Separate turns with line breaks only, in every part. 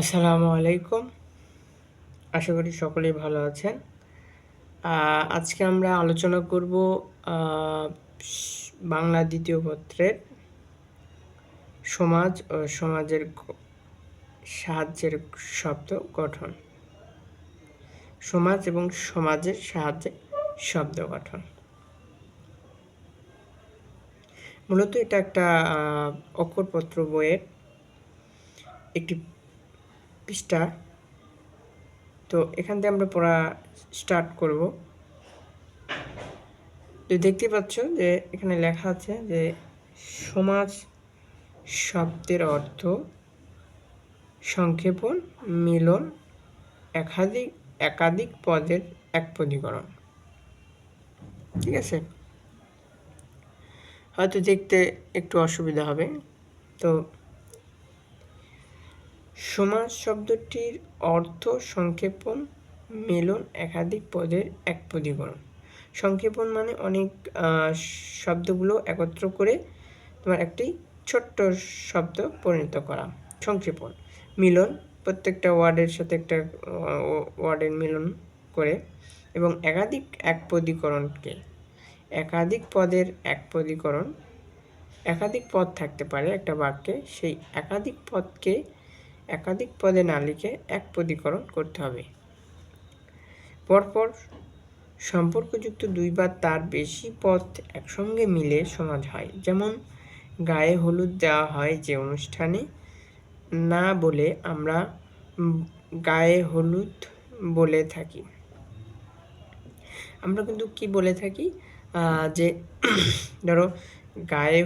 আসসালামু আলাইকুম। আশা করি সকলেই ভালো আছেন। আজকে আমরা আলোচনা করব বাংলা দ্বিতীয় পত্রের সমাজ ও সমাজের সাহায্যের শব্দ গঠন। সমাজ এবং সমাজের সাহায্যে শব্দ গঠন। মূলত এটা একটা অক্ষরপত্র বইয়ের একটি পৃষ্ঠা। তো এখান থেকে আমরা পড়া স্টার্ট করব। তো দেখতে পাচ্ছ যে এখানে লেখা আছে যে সমাজ শব্দের অর্থ সংক্ষেপণ, মিলন, একাধিক পদের একপদীকরণ। ঠিক আছে, হয়তো দেখতে একটু অসুবিধা হবে। তো সমাজ শব্দটির অর্থ সংক্ষেপণ, মিলন, একাধিক পদের একপদীকরণ। সংক্ষেপণ মানে অনেক শব্দগুলো একত্র করে তোমার একটি ছোট্ট শব্দ পরিণত করা, সংক্ষেপণ। মিলন, প্রত্যেকটা ওয়ার্ডের সাথে একটা ওয়ার্ডের মিলন করে। এবং একপদীকরণকে একাধিক পদের একপদীকরণ। একাধিক পদ থাকতে পারে একটা বাক্যে, সেই একাধিক পদকে একাধিক পদে না লিখে একপদীকরণ করতে হবে। পরপর সম্পর্কযুক্ত দুই বা তার বেশি পদ একসঙ্গে মিলে সমাজ হয়। যেমন গায়ে হলুদ দেওয়া হয় যে অনুষ্ঠানে, না বলে আমরা গায়ে হলুদ বলে থাকি। আমরা কিন্তু কি বলে থাকি যে ধরো গায়ে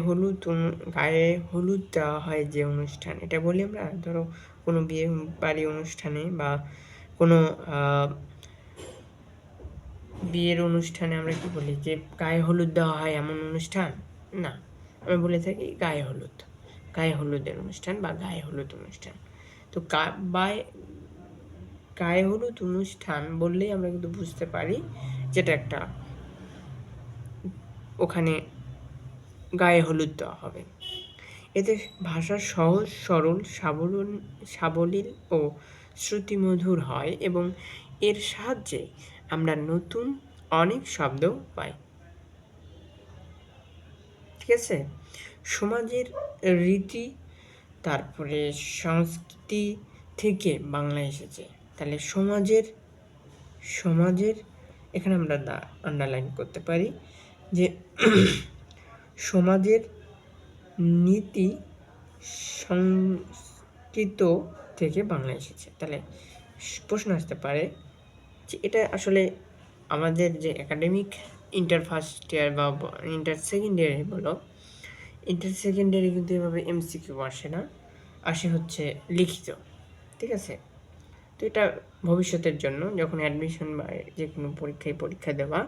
হলুদ দেওয়া হয় যে অনুষ্ঠান, এটা বলি আমরা ধরো কোনো বিয়ে বাড়ি অনুষ্ঠানে বা কোনো বিয়ের অনুষ্ঠানে আমরা কি বলি যে গায়ে হলুদ দেওয়া হয় এমন অনুষ্ঠান না, আমরা বলে থাকি গায়ে হলুদের অনুষ্ঠান বা গায়ে হলুদ অনুষ্ঠান। তো গায়ে হলুদ অনুষ্ঠান বললেই আমরা কিন্তু বুঝতে পারি যেটা একটা ওখানে গায়ে হলুদ দেওয়া হবে। এতে ভাষা সহজ, সরল, সাবলীল ও শ্রুতিমধুর হয় এবং এর সাহায্যে আমরা নতুন অনেক শব্দ পাই। ঠিক আছে, সমাজের রীতি তারপরে সংস্কৃতি থেকে বাংলা এসেছে। তাহলে সমাজের এখানে আমরা আন্ডারলাইন করতে পারি যে সমাজের নীতি সংস্কৃত থেকে বাংলা এসেছে। তাহলে প্রশ্ন আসতে পারে যে এটা আসলে আমাদের যে একাডেমিক ইন্টার ফার্স্ট ইয়ার বা ইন্টার সেকেন্ড ইয়ারে বলো, ইন্টার সেকেন্ড ইয়ারে কিন্তু এভাবে এমসিকিউ আসে না, আসে হচ্ছে লিখিত। ঠিক আছে, তো এটা ভবিষ্যতের জন্য যখন অ্যাডমিশন বা যে কোনো পরীক্ষা দেওয়া,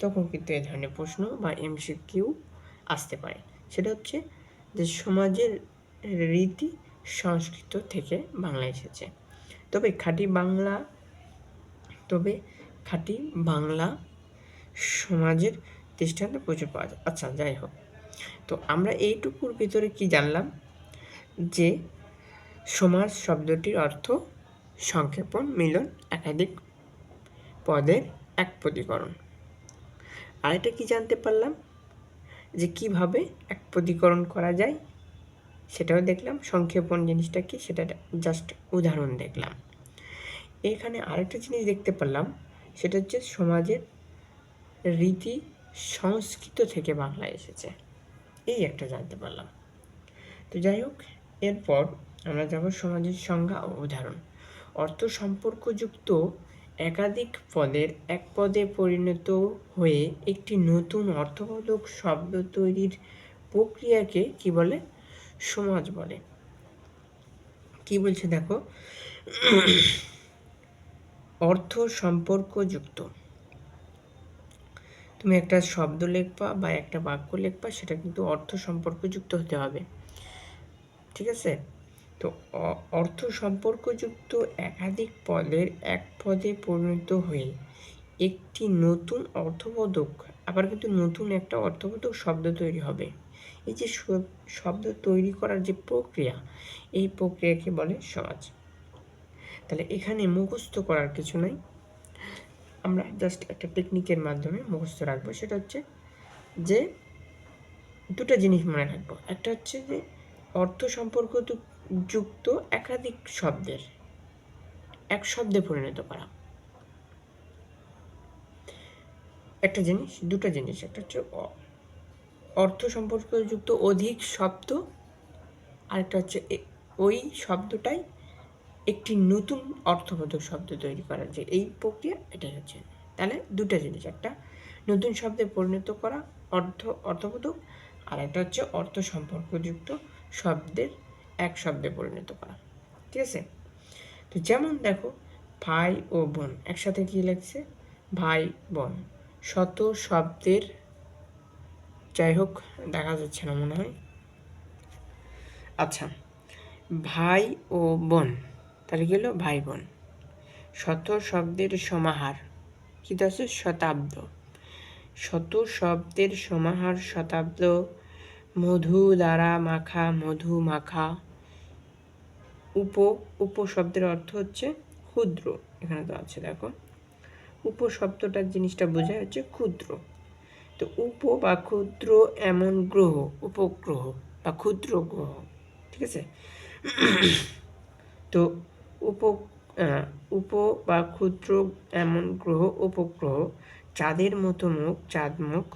তখন কিন্তু এই ধরনের প্রশ্ন বা এমসিকিউ আসতে পারে। সেটা হচ্ছে যে সমাজের রীতি সংস্কৃত থেকে বাংলা এসেছে। তবে খাঁটি বাংলা সমাজের দৃষ্টান্ত প্রচুর পাওয়া যায়। আচ্ছা, যাই হোক, তো আমরা এইটুকুর ভিতরে কি জানলাম যে সমাজ শব্দটির অর্থ সংক্ষেপণ, মিলন, একাধিক পদের একপদীকরণ। আরেকটা কি জানতে পারলাম যে কিভাবে একপদীকরণ করা যায়, সেটাও দেখলাম। সংক্ষেপণ জিনিসটা কি সেটা জাস্ট উদাহরণ দেখলাম। এখানে আরেকটা জিনিস দেখতে পারলাম, সেটা হচ্ছে সমাজের রীতি সংস্কৃত থেকে বাংলা এসেছে, এই একটা জানতে পারলাম। তো যাই হোক, এরপর আমরা যাব সমাজের সংজ্ঞা ও উদাহরণ। অর্থ সম্পর্কযুক্ত একাধিক পদের এক পদে পরিণত হয়ে একটি নতুন অর্থবোধক শব্দ তৈরির প্রক্রিয়াকে কি বলে? সমাজ বলে। কি বলছে দেখো, অর্থ সম্পর্কযুক্ত। তুমি একটা শব্দ লিখবা বা একটা বাক্য লিখবা, সেটা কিন্তু অর্থ সম্পর্কযুক্ত হতে হবে। ঠিক আছে, তো অর্থ সম্পর্কযুক্ত একাধিক পদের এক পদে পরিণত হয়ে একটি নতুন অর্থবোধক, আবার কিন্তু নতুন একটা অর্থবোধক শব্দ তৈরি হবে। এই যে শব্দ তৈরি করার যে প্রক্রিয়া, এই প্রক্রিয়াকে বলে সমাজ। তাহলে এখানে মুখস্থ করার কিছু নাই, আমরা জাস্ট একটা টেকনিকের মাধ্যমে মুখস্থ রাখবো। সেটা হচ্ছে যে দুটো জিনিস মনে রাখবো। একটা হচ্ছে যে অর্থ সম্পর্ক যুক্ত একাধিক শব্দের এক শব্দে পরিণত করা, একটা জিনিস। দুটো জিনিস, একটা হচ্ছে অর্থ সম্পর্কযুক্ত অধিক শব্দ, আরেকটা হচ্ছে ওই শব্দটাই একটি নতুন অর্থবোধক শব্দ তৈরি করার যে এই প্রক্রিয়া, এটাই হচ্ছে। তাহলে দুটো জিনিস, একটা নতুন শব্দে পরিণত করা অর্থবোধক, আর একটা হচ্ছে অর্থ সম্পর্কযুক্ত শব্দের এক শব্দে পরিণত করা। ঠিক আছে? তো যেমন দেখো, ভাই ও বোন একসাথে কি লিখছে? ভাই বোন। শত শব্দের, যাই হোক দেখা যাচ্ছে না মনে হয়। আচ্ছা, ভাই ও বোন, তাহলে কি হলো? ভাই বোন। শত শব্দের সমাহার, কি আছে? শতাব্দ। শত শব্দের সমাহার শতাব্দ। মধু দ্বারা মাখা, মধু মাখা। উপশব্দের অর্থ হচ্ছে ক্ষুদ্র, এখানে তো আছে দেখো। উপশব্দটার জিনিসটা বোঝায় হচ্ছে ক্ষুদ্র। তো বা ক্ষুদ্র এমন গ্রহ, উপগ্রহ বা ক্ষুদ্র গ্রহ। ঠিক আছে? তো উপ বা ক্ষুদ্র এমন গ্রহ, উপগ্রহ। চাঁদের মতো মুখ, চাঁদ মুখ।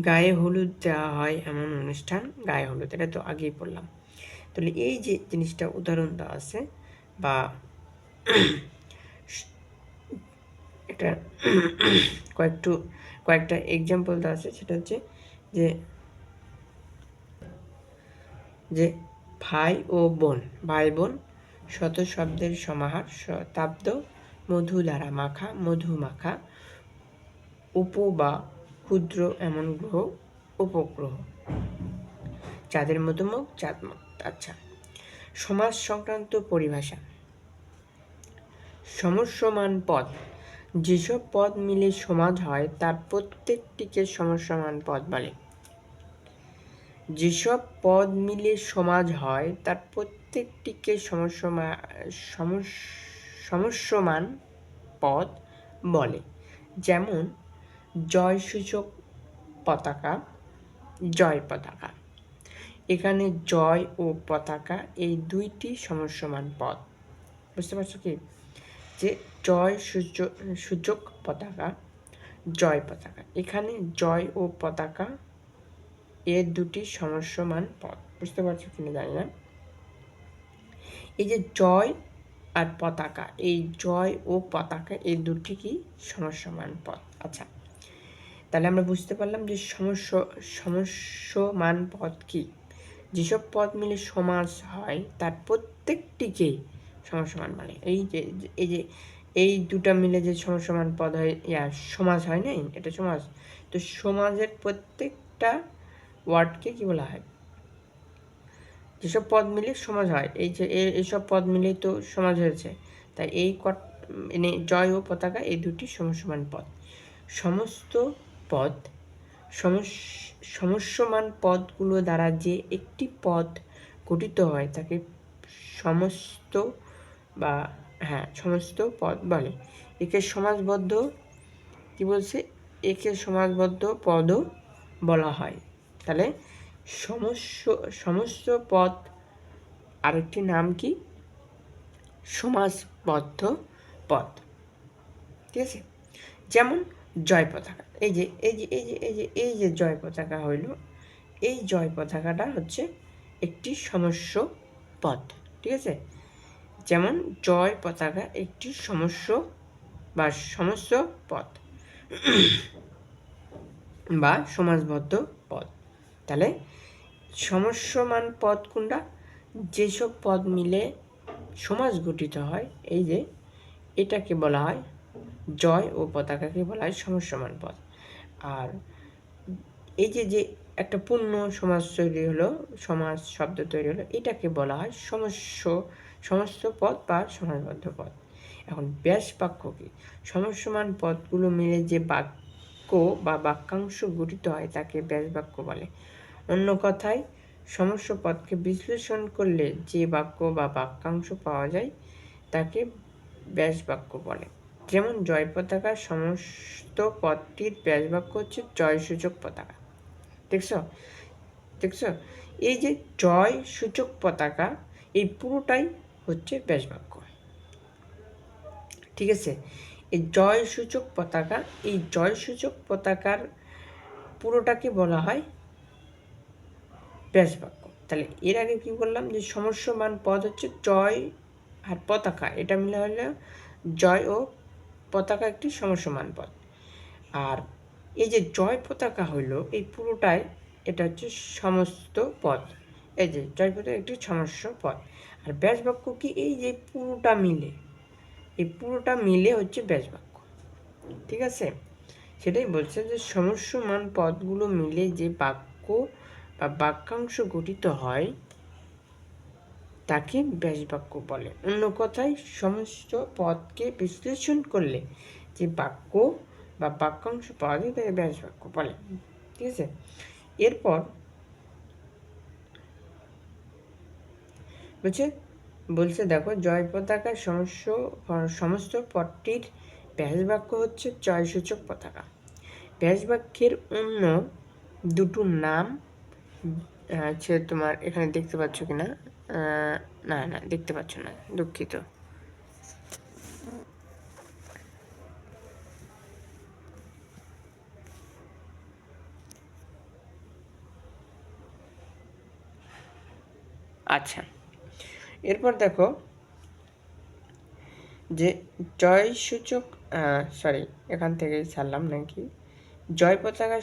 গায়ে হলুদ দেওয়া হয় এমন অনুষ্ঠান, গায়ে হলুদ, এটা তো আগেই বললাম। তাহলে এই যে জিনিসটা উদাহরণ দেওয়া আছে, বা এটা কয়েকটা এক্সাম্পল দেওয়া আছে, সেটা হচ্ছে যে ভাই ও বোন, ভাই বোন। শত শব্দের সমাহার শতাব্দ। মধু দ্বারা মাখা, মধু মাখা। বা ক্ষুদ্র এমন গ্রহ, উপগ্রহ। চাঁদের মতো মুখ, চাঁদ মুখ। আচ্ছা, সমাজ সংক্রান্ত পরিভাষা। সমস্যমান পদ, যেসব পদ মিলে সমাজ হয় তার প্রত্যেকটিকে সমস্যমান পদ বলে। যেসব পদ মিলে সমাজ হয় তার প্রত্যেকটিকে সমস্যমান পদ বলে। যেমন জয়সূচক পতাকা, জয় পতাকা। এখানে জয় ও পতাকা এই দুইটি সমস্যমান পদ। বুঝতে পারছো কি? যে জয় সূচক পতাকা, জয় পতাকা। এখানে জয় ও পতাকা এর দুটি সমস্যমান পদ। বুঝতে পারছো কিনা জানি না। এই যে জয় আর পতাকা, এই জয় ও পতাকা এই দুটি কি? সমস্যমান পদ। আচ্ছা, তাহলে আমরা বুঝতে পারলাম যে সমস্যমান পদ কি? যেসব পদ মিলে সমাজ হয় তার প্রত্যেকটিকে সমস্যমান বলে। এই দুটা মিলে যে সমস্যমান পদ হয়, সমাজ হয় না, এটা সমাজ। তো সমাজের প্রত্যেকটা ওয়ার্ডকে কি বলা হয়? যেসব পদ মিলে সমাজ হয়, এই যে এইসব পদ মিলেই তো সমাজ হয়েছে, তাই এই জয় ও পতাকা এই দুটি সমস্যমান পদ। সমস্ত পদ, সমস্যমান পদগুলো দ্বারা যে একটি পদ গঠিত হয় তাকে সমস্ত পদ বলে। একে সমাজবদ্ধ, কি বলছে? একে সমাজবদ্ধ পদও বলা হয়। তাহলে সমস্ত পদ আরেকটি নাম কি? সমাজবদ্ধ পদ। ঠিক আছে? যেমন জয় পতাকা, এই যে জয় পতাকা হইল, এই জয় পতাকাটা হচ্ছে একটি সমস্য পদ। ঠিক আছে? যেমন জয় পতাকা একটি সমস্য পদ বা সমাজবদ্ধ পদ। তাহলে সমস্যমান পদ কোনটা? যেসব পদ মিলে সমাজ গঠিত হয়, এই যে এটাকে বলা হয় জয় ও পতাকাকে বলা হয় সমস্যমান পদ। আর এই যে একটা পূর্ণ সমাজ তৈরি হলো, সমাজ শব্দ তৈরি হলো, এটাকে বলা হয় সমস্ত পদ বা সমাজবদ্ধ পদ। এখন ব্যাস বাক্য কি? সমস্যমান পদগুলো মিলে যে বাক্য বা বাক্যাংশ গঠিত হয় তাকে ব্যাস বাক্য বলে। অন্য কথায় সমস্ত পদকে বিশ্লেষণ করলে যে বাক্য বা বাক্যাংশ পাওয়া যায় তাকে ব্যাস বাক্য বলে। যেমন জয় পতাকার সমস্ত পদটির ব্যাস বাক্য হচ্ছে জয় সূচক পতাকা। দেখছো এই যে জয় সূচক পতাকা, এই পুরোটাই হচ্ছে ব্যাস বাক্য। ঠিক আছে, এই জয় সূচক পতাকা, এই জয় সূচক পতাকার পুরোটাকে বলা হয় ব্যাস বাক্য। তাহলে এর আগে কি বললাম যে সমস্যমান পদ হচ্ছে জয় আর পতাকা, এটা মিলে হলে জয় ও পতাকা একটি সমস্যমান পদ। আর এই যে জয় পতাকা হইলো এই পুরোটাই, এটা হচ্ছে সমস্ত পদ। এই যে জয় পতাকা একটি সমস্ত পদ। আর ব্যাস বাক্য কি, এই যে পুরোটা মিলে, এই পুরোটা মিলে হচ্ছে ব্যাস বাক্য। ঠিক আছে, সেটাই বলছে যে সমস্যমান পদগুলো মিলে যে বাক্য বা বাক্যাংশ গঠিত হয় তাকে ব্যাস বাক্য বলে। অন্য কথায় সমস্ত পদকে বিশ্লেষণ করলে যে বাক্য বা বাক্যাংশ পাওয়া যায় তাকে ব্যাস বাক্য বলে। ঠিক আছে, এরপর বলছে দেখো, জয় পতাকার সমস্ত পদটির ব্যাস বাক্য হচ্ছে জয়সূচক পতাকা। ব্যাস বাক্যের অন্য দুটো নাম হচ্ছে তোমার, এখানে দেখতে পাচ্ছ কিনা, না না দেখতে পাচ্ছ না, দুঃখিত। আচ্ছা, এরপর দেখো যে জয়সূচক, এখান থেকে ছাড়লাম নাকি, জয় পতাকা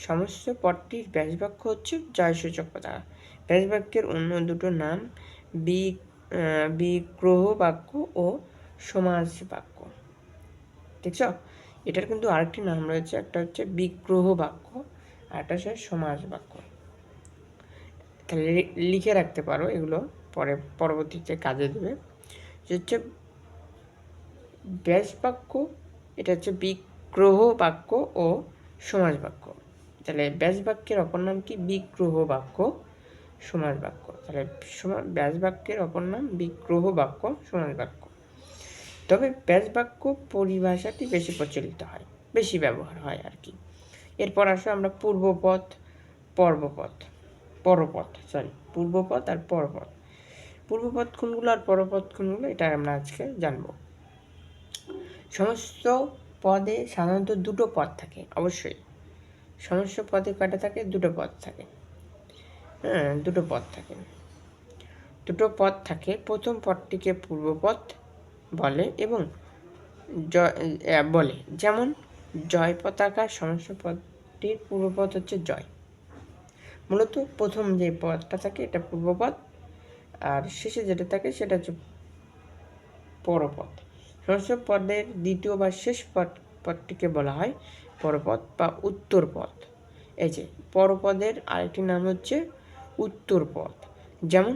সমস্ত পদটির ব্যাস বাক্য হচ্ছে জয়সূচক পতাকা। ব্যাস বাক্যের অন্য দুটো নাম বিগ্রহ বাক্য ও সমাস বাক্য। দেখছ, এটার কিন্তু আরেকটি নাম রয়েছে, একটা হচ্ছে বিগ্রহ বাক্য আর একটা হচ্ছে সমাস বাক্য। তাহলে লিখে রাখতে পারো, এগুলো পরবর্তীতে কাজে দেবে। হচ্ছে ব্যাস বাক্য, এটা হচ্ছে বিগ্রহ বাক্য ও সমাস বাক্য। তাহলে ব্যাস বাক্যের অপর নাম কি, বিগ্রহ বাক্য, সমাস বাক্য। তাহলে ব্যাস বাক্যের অপর নাম বিগ্রহ বাক্য, সমাস বাক্য। তবে ব্যাস বাক্য পরিভাষাটি বেশি প্রচলিত হয়, বেশি ব্যবহার হয় আর কি। এরপর আসো আমরা পূর্বপদ পরপদ আর পরপদ। পূর্বপদ কোনগুলো আর পরপদ কোনগুলো এটা আমরা আজকে জানবো। সমস্ত পদে সাধারণত দুটো পদ থাকে, অবশ্যই সমস্ত পদে কয়টা থাকে, দুটো পদ থাকে। দুটো পদ থাকে। প্রথম পদটিকে পূর্বপদ বলে এবং বলে, যেমন জয় পতাকা সমস্ত পদটির পূর্বপদ হচ্ছে জয়। মূলত প্রথম যে পদটা থাকে এটা পূর্বপদ, আর শেষে যেটা থাকে সেটা হচ্ছে পরপদ। সমস্ত পদের দ্বিতীয় বা শেষ পদটিকে বলা হয় পরপদ বা উত্তর পদ। এই যে পরপদের আরেকটি নাম হচ্ছে উত্তর পদ। যেমন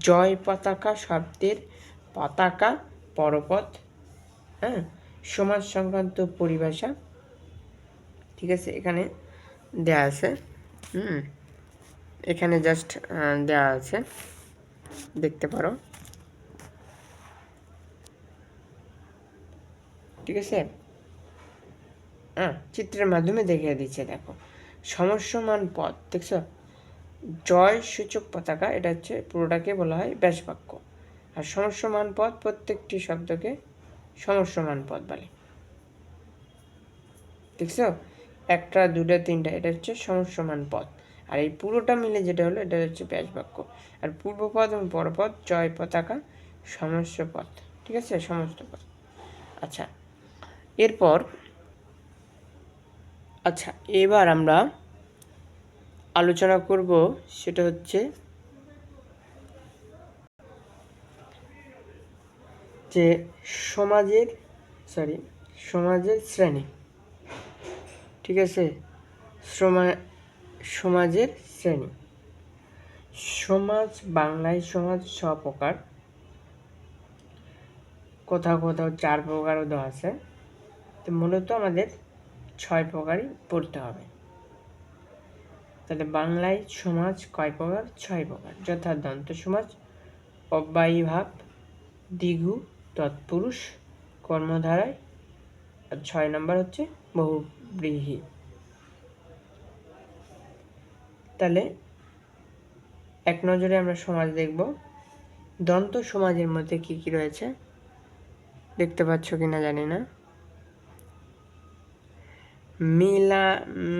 জয় পতাকা শব্দের পতাকা পরপদ। সমাজ সংক্রান্ত পরিভাষা, ঠিক আছে, এখানে দেয়া আছে। এখানে জাস্ট দেয়া আছে, দেখতে পারো। ঠিক আছে, চিত্রের মাধ্যমে দেখিয়ে দিচ্ছে। দেখো, সমস্যমান পদ, দেখছো, জয় সূচক পতাকা, এটা হচ্ছে পুরোটাকে বলা হয় ব্যাস বাক্য। আর সমস্যমান পদ প্রত্যেকটি শব্দকে সমস্যমান পদ বলে। দেখছো, একটা দুটা তিনটা, এটা হচ্ছে সমস্যমান পদ। আর এই পুরোটা মিলে যেটা হলো এটা হচ্ছে ব্যাস বাক্য। আর পূর্বপদ এবং পরপদ জয় পতাকা সমস্ত পদ। ঠিক আছে, সমস্ত পদ। আচ্ছা, এরপর এবার আমরা আলোচনা করব, সেটা হচ্ছে যে সমাজের শ্রেণী। ঠিক আছে, সমাজের শ্রেণী। সমাজ, বাংলায় সমাজ 6 প্রকার, কোথাও 4 প্রকারও দেওয়া আছে। তো মূলত আমাদের 6 প্রকারই পড়তে হবে। তাহলে বাংলায় সমাজ কয় প্রকার? 6 প্রকার, যথা দন্ত সমাজ, অব্যয়ীভাব, দ্বিগু, তৎপুরুষ, কর্মধারায়, আর 6 নম্বর হচ্ছে বহুব্রীহি। তাহলে এক নজরে আমরা সমাজ দেখব। দন্ত সমাজের মধ্যে কি কি রয়েছে দেখতে পাচ্ছ কিনা জানি না।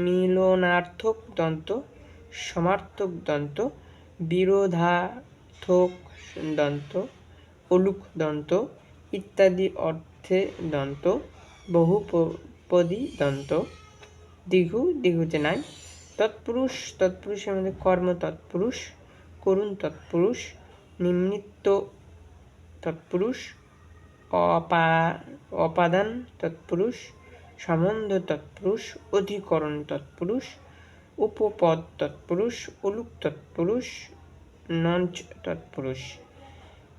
মিলনার্থক দন্ত, সমার্থক দন্ত, বিরোধার্থক দন্ত, অলুক দন্ত ইত্যাদি অর্থে দন্ত, বহুপদী দন্ত, দ্বিগুতে নাই, তৎপুরুষ, তৎপুরুষের মধ্যে কর্ম তৎপুরুষ, করুণ তৎপুরুষ, নিমিত্ত তৎপুরুষ, অপাদান তৎপুরুষ, সম্বন্ধ তৎপুরুষ, অধিকরণ তৎপুরুষ, উপপদ তৎপুরুষ, অলুক তৎপুরুষ, নঞ্চ তৎপুরুষ।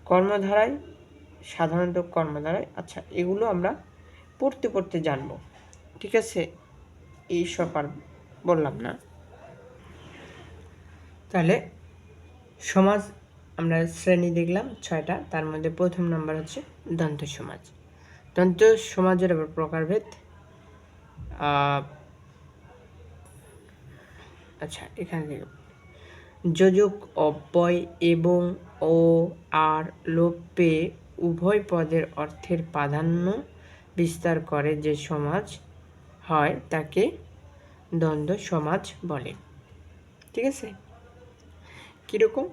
কর্মধারায়, সাধারণত কর্মধারায়, আচ্ছা এগুলো আমরা পড়তে পড়তে জানবো, ঠিক আছে? এইসব আর বললাম না। তাহলে সমাজ আমরা শ্রেণী দেখলাম 6টা, তার মধ্যে প্রথম নাম্বার হচ্ছে দন্ত সমাজ। দন্ত সমাজের আবার প্রকারভেদ। আচ্ছা এখানে দেখো, যোজক, অব্যয় এবং ও আর লোপে উভয় পদের অর্থের প্রাধান্য বিস্তার করে যে সমাজ হয় তাকে দ্বন্দ্ব সমাজ বলে। ঠিক আছে? কীরকম?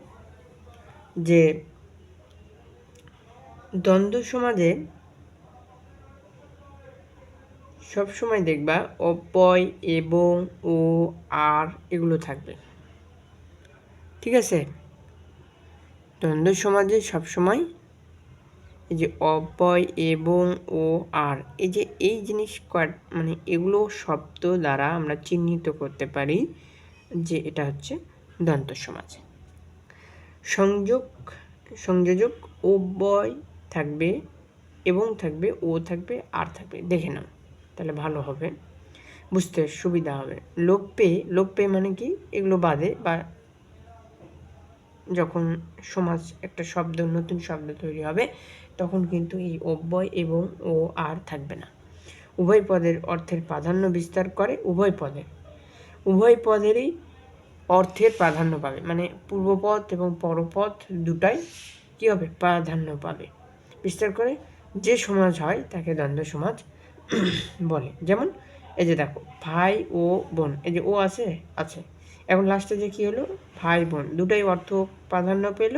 যে দ্বন্দ্ব সমাজে সবসময় দেখবা অব্যয় এবং ও আর এগুলো থাকবে। ঠিক আছে? দ্বন্দ্ব সমাজে সবসময় এই যে অব্যয় এবং ও আর, এই জিনিস মানে এগুলো শব্দ দ্বারা আমরা চিহ্নিত করতে পারি যে এটা হচ্ছে দ্বন্দ্ব সমাজ। সংযোজক অব্যয় থাকবে এবং থাকবে, ও থাকবে, আর থাকবে। দেখে নাও তাহলে ভালো হবে, বুঝতে সুবিধা হবে। লোপে মানে কি? এগুলো বাদে বা যখন সমাজ একটা শব্দ, নতুন শব্দ তৈরি হবে তখন কিন্তু এই অব্যয় এবং ও আর থাকবে না। উভয় পদের অর্থের প্রাধান্য বিস্তার করে, উভয় পদেরই অর্থের প্রাধান্য পাবে, মানে পূর্বপদ এবং পরপদ দুটাই কী হবে? প্রাধান্য পাবে, বিস্তার করে যে সমাজ হয় তাকে দ্বন্দ্ব সমাজ বলে। যেমন এই যে দেখো, ভাই ও বোন, এই যে ও আছে, এখন লাস্টে যে কী হলো? ভাই বোন, দুটাই অর্থ প্রাধান্য পেল,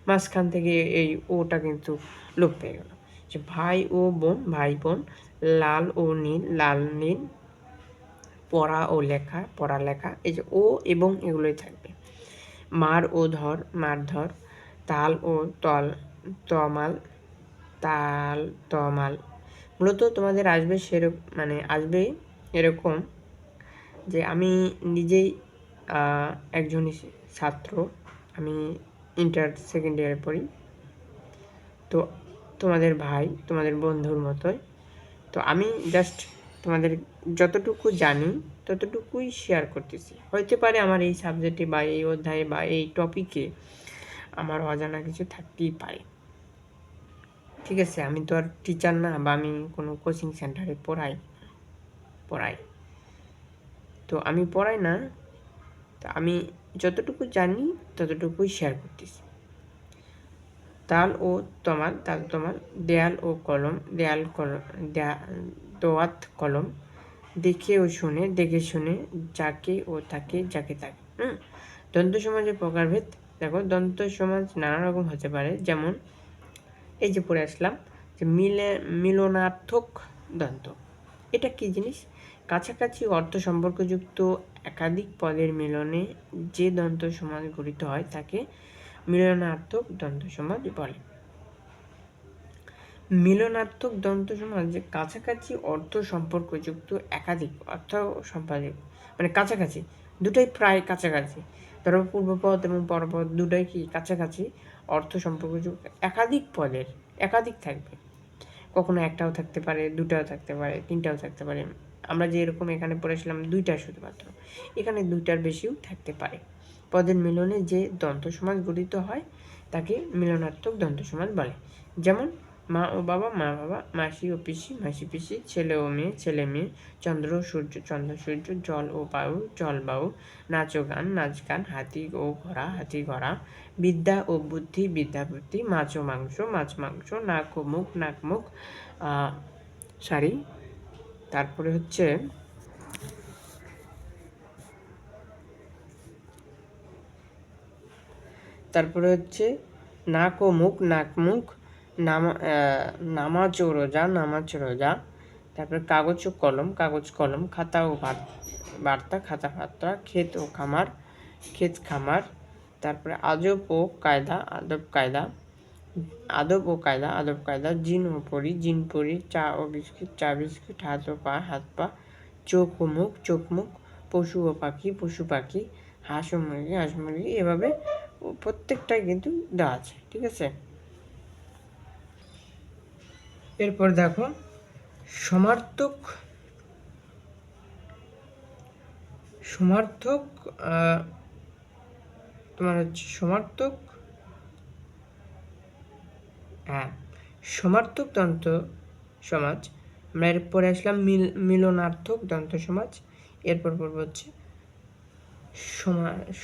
মাঝখান থেকে এই ওটা কিন্তু লোপ পেয়ে গেল। যে ভাই ও বোন, ভাই বোন, লাল ও নীল, লাল নীল, পড়া ও লেখা, পড়ালেখা, এই যে ও এবং এগুলোই থাকবে। মার ও ধর, মারধর, তাল ও তমাল, তাল তমাল। মূলত তোমাদের আসবে মানে আসবে এরকম যে আমি নিজেই একজন ছাত্র, আমি ইন্টার সেকেন্ড ইয়ারে পড়ি, তো তোমাদের ভাই, তোমাদের বন্ধুর মতোই। তো আমি জাস্ট তোমাদের যতটুকু জানি ততটুকুই শেয়ার করতেছি। হইতে পারে আমার এই সাবজেক্টে বা এই অধ্যায়ে বা এই টপিকে আমার অজানা কিছু থাকতেই পারে। ঠিক আছে? আমি তো আর টিচার না, বা আমি কোনো কোচিং সেন্টারে পড়াই, তো আমি পড়াই না, তো আমি যতটুকু জানি ততটুকুই শেয়ার করতেছি। তাল ও তমাল, তাল তমাল, দেয়াল ও কলম, দোয়াত কলম, দেখে ও শুনে, দেখে শুনে, যাকে ও তাকে, যাকে তাকে। দ্বন্দ্ব সমাজের প্রকারভেদ দেখো, দ্বন্দ্ব সমাজ নানা রকম হতে পারে। যেমন এই যে পড়ে আসলাম যে মিলনার্থক দ্বন্দ্ব। এটা কি জিনিস? কাছাকাছি অর্থ সম্পর্কযুক্ত একাধিক পদের মিলনে যে দ্বন্দ্ব সমাজ গঠিত হয় তাকে মিলনার্থক দ্বন্দ্ব সমাজ বলে। মিলনার্থক দ্বন্দ্ব সমাজ যে কাছাকাছি অর্থ সম্পর্কযুক্ত একাধিক অর্থ সম্পাদক, মানে কাছাকাছি, দুটাই প্রায় কাছাকাছি। ধরো পূর্বপদ এবং পরপদ দুটাই কি কাছাকাছি অর্থ সম্পর্কযুক্ত একাধিক থাকবে। কখনো একটাও থাকতে পারে, দুটাও থাকতে পারে, তিনটাও থাকতে পারে, আমরা যে এরকম এখানে পড়েছিলাম দুইটা শুধুমাত্র, এখানে দুইটার বেশিও থাকতে পারে। পদের মিলনে যে দ্বন্দ্ব সমাস গঠিত হয় তাকে মিলনার্থক দ্বন্দ্ব সমাস বলে। যেমন মা ও বাবা, মা বাবা, মাসি ও পিসি, মাসি পিসি, ছেলে ও মেয়ে, ছেলে মেয়ে, চন্দ্র ও সূর্য, চন্দ্র সূর্য, জল ও বায়ু, জল বায়ু, নাচ ও গান, নাচ গান, হাতি ও ঘোড়া, হাতি ঘোড়া, বিদ্যা ও বুদ্ধি, বিদ্যা বুদ্ধি, মাছ ও মাংস, মাছ মাংস, নাক ও মুখ, নাক মুখ, সরি তারপরে হচ্ছে নাক ও মুখ, নাক মুখ, নামাজ ও রোজা, নামাজ রোজা, তারপরে কাগজ ও কলম, কাগজ কলম, খাতা ও বার্তা, খাতা বার্তা, ক্ষেত ও খামার, ক্ষেত খামার, তারপরে আদব ও কায়দা, আদব কায়দা, আদব ও কায়দা, আদব কায়দা, জিন ও পরি, জিন পরি, চা ও বিস্কিট, চা বিস্কিট, হাত ও পা, হাত পা, চোখ ও মুখ, চোখ মুখ, পশু ও পাখি, পশু পাখি, হাঁস ও মুরগি, হাঁস মুরগি, এভাবে প্রত্যেকটাই কিন্তু দেওয়া আছে। ঠিক আছে, এরপর দেখো সমার্থক, সমার্থক তোমার হচ্ছে সমার্থক, সমার্থক দ্বন্দ্ব সমাজ। আমরা এরপরে আসলাম মিলনার্থক দ্বন্দ্ব সমাজ। এরপর পড়ব হচ্ছে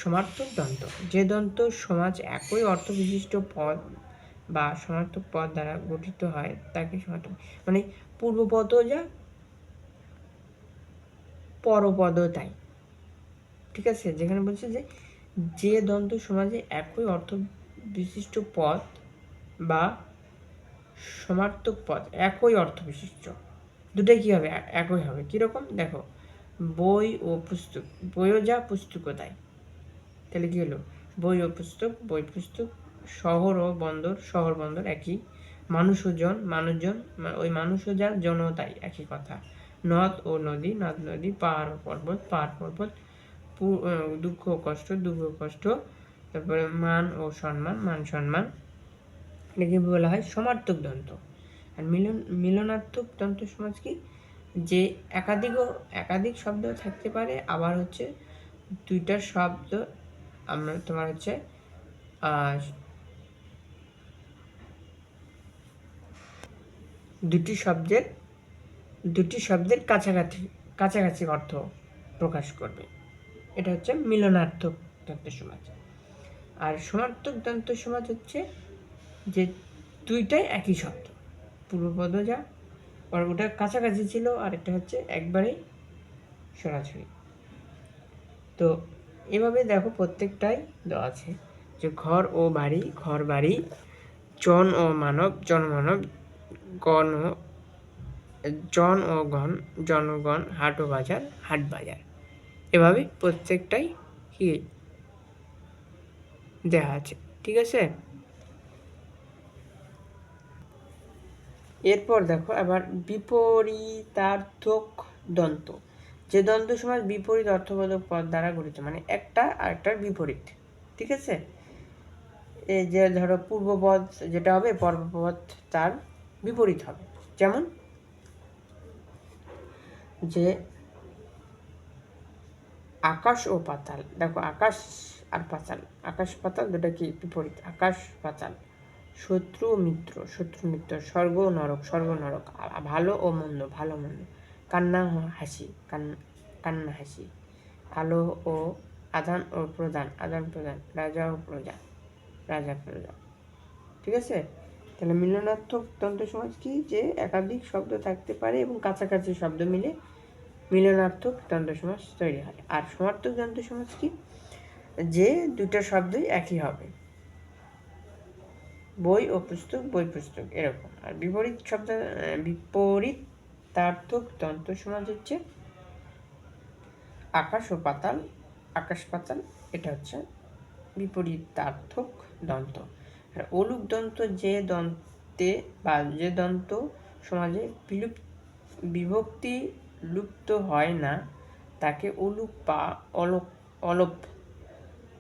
সমার্থক দ্বন্দ্ব। যে দ্বন্দ্ব সমাজ একই অর্থ বিশিষ্ট পদ বা সমার্থক পদ দ্বারা গঠিত হয় তাকে সমার্থক, মানে পূর্বপদও যা পরপদও তাই। ঠিক আছে, যেখানে বলছে যে দ্বন্দ্ব সমাজে একই অর্থ বিশিষ্ট পদ বা সমার্থক পদ, একই অর্থ বিশিষ্ট, দুটাই কী হবে? একই হবে। কীরকম? দেখো, বই ও পুস্তক, বইও যা পুস্তকও তাই। তাহলে কী হলো? বই ও পুস্তক, বই পুস্তক। শহর ও বন্দর, শহর বন্দর একই। মানুষ ও জন, মানুষজন, ওই মানুষও যা জনও তাই, একই কথা। নদ ও নদী, নদ নদী। পাহাড় ও পর্বত, পাহাড় পর্বত। দুঃখ ও কষ্ট, দুঃখ ও কষ্ট। তারপরে মান ও সম্মান, মান সম্মান। এটাকে বলা হয় সমার্থক দ্বন্দ্ব। আর মিলনার্থক দ্বন্দ্ব সমাজ কি? যে একাধিক শব্দ থাকতে পারে, আবার হচ্ছে দুইটা শব্দ আমরা তোমার হচ্ছে দুটি শব্দের কাছাকাছি অর্থ প্রকাশ করবে। এটা হচ্ছে মিলনার্থক দ্বন্দ্ব সমাজ। আর সমার্থক দ্বন্দ্ব সমাজ হচ্ছে যে দুইটাই একই শব্দ, পূর্বপদ যা, আর ওটা কাছাকাছি ছিল, আর এটা হচ্ছে একবারেই সরাসরি। তো এভাবে দেখো প্রত্যেকটাই দেওয়া আছে, যে ঘর ও বাড়ি, ঘর বাড়ি, জন ও মানব, জনমানব, জন ও গণ, জনগণ, হাট ও বাজার, হাট বাজার। এভাবে প্রত্যেকটাই কি দেওয়া আছে। ঠিক আছে, এরপর দেখো এবার বিপরীতার্থক দ্বন্দ্ব। যে দ্বন্দ্ব সমাজ বিপরীত অর্থবোধক পদ দ্বারা গঠিত, মানে একটা আরেকটার বিপরীত। ঠিক আছে, এই যে ধরো পূর্বপদ যেটা হবে, পরপদ তার বিপরীত হবে। যেমন যে আকাশ ও পাতাল, দেখো আকাশ আর পাতাল, আকাশ পাতাল দুটা কি বিপরীত, আকাশ পাতাল। শত্রু ও মিত্র, শত্রু মিত্র। স্বর্গ ও নরক, স্বর্গ নরক। ভালো ও মন্দ, ভালো মন্দ। কান্না ও হাসি, কান্না হাসি। আলো ও আদান ও প্রদান, আদান প্রদান। রাজা ও প্রজা, রাজা প্রজা। ঠিক আছে, তাহলে মিলনার্থক দ্বন্দ্ব সমাজ কি? যে একাধিক শব্দ থাকতে পারে এবং কাছাকাছি শব্দ মিলে মিলনার্থক দ্বন্দ্ব সমাস তৈরি হয়। আর সমার্থক দ্বন্দ্ব সমাজ কি? যে দুটা শব্দই একই হবে, বই ও পুস্তক, বই পুস্তক, এরকম। আর বিপরীতার্থক দ্বন্দ্ব সমাজ হচ্ছে আকাশ ও পাতাল, আকাশ পাতাল। এটা হচ্ছে বিপরীতার্থক দ্বন্দ্ব। আর অলুক দ্বন্দ্ব, যে দ্বন্দ্বে বা যে দ্বন্দ্ব সমাজে বিভক্তি লুপ্ত হয় না তাকে অলুক বা অলপ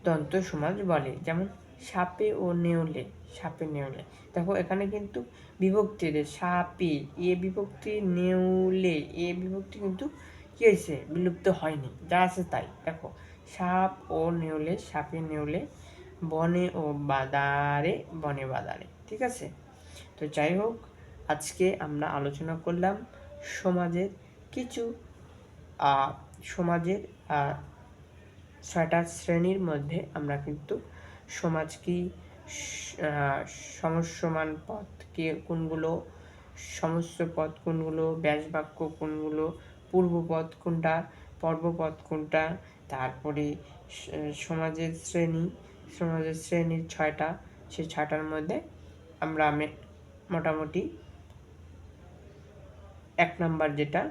দ্বন্দ্ব সমাজ বলে। যেমন সাপে ও নেউলে, সাপে নেউলে। দেখো এখানে কিন্তু বিভক্তি রে, সাপে এ বিভক্তি, নেউলে এ বিভক্তি কিন্তু কী হয়েছে, বিলুপ্ত হয়নি, যা আছে তাই। দেখো সাপ ও নেউলে, সাপে নেউলে, বনে ও বাদারে, বনে বাদারে। ঠিক আছে? তো যাই হোক, আজকে আমরা আলোচনা করলাম সমাজের কিছু সমাজের 6টা শ্রেণীর মধ্যে আমরা কিন্তু সমাজ কি, সমস্যমান পদ কি কোনগুলো, সমস্য পদ কোনগুলো, ব্যাসবাক্য কোনগুলো, পূর্বপদ কোনটা, পর্বপদ কোনটা, তারপরে সমাজের শ্রেণীর 6টা, সেই 6টার মধ্যে আমরা মোটামুটি 1 নাম্বার যেটা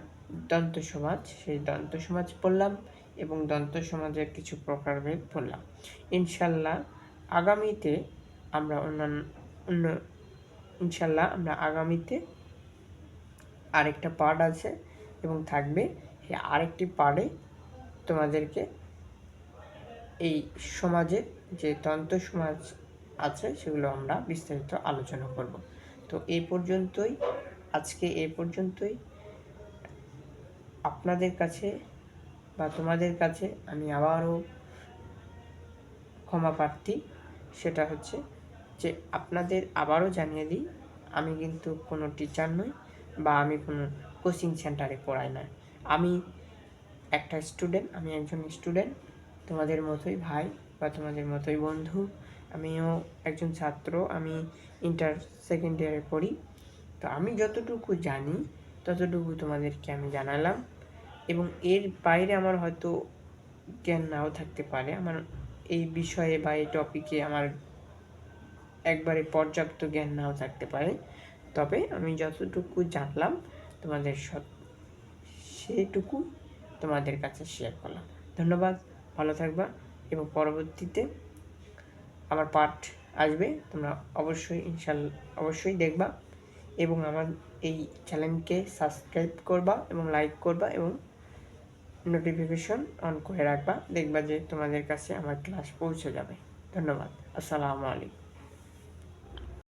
দন্ত সমাজ, সেই দন্ত সমাজ পড়লাম এবং দন্ত সমাজের কিছু প্রকারভেদ পড়লাম। ইনশাল্লাহ আগামীতে আমরা আগামীতে আরেকটা পার্ট আছে এবং থাকবে, সেই আরেকটি পার্টে তোমাদেরকে এই সমাজের যে দন্ত সমাজ আছে সেগুলো আমরা বিস্তারিত আলোচনা করব। তো আজকে এই পর্যন্তই। আপনাদের কাছে বা তোমাদের কাছে আমি আবারও ক্ষমা প্রার্থী। সেটা হচ্ছে যে আপনাদের আবারও জানিয়ে দিই, আমি কিন্তু কোনো টিচার নই বা আমি কোনো কোচিং সেন্টারে পড়াই না। আমি একজন স্টুডেন্ট, তোমাদের মতোই ভাই বা তোমাদের মতোই বন্ধু। আমিও একজন ছাত্র, আমি ইন্টার সেকেন্ড ইয়ারে পড়ি। তো আমি যতটুকু জানি ততটুকু তোমাদেরকে আমি জানালাম, এবং এর বাইরে আমার হয়তো জ্ঞান নাও থাকতে পারে। আমার এই বিষয়ে বা এই টপিকে আমার একবারে পর্যাপ্ত জ্ঞান নাও থাকতে পারে, তবে আমি যতটুকু জানলাম তোমাদের সেটুকু তোমাদের কাছে শেয়ার করলাম। ধন্যবাদ, ভালো থাকবা, এবং পরবর্তীতে আমার পার্ট আসবে, তোমরা অবশ্যই দেখবা এবং আমার এই চ্যানেলকে সাবস্ক্রাইব করবা এবং লাইক করবা এবং নোটিফিকেশন অন করে রাখবা। দেখবা যে তোমাদের কাছে আমার ক্লাস পৌঁছে যাবে। ধন্যবাদ। আসসালামু আলাইকুম।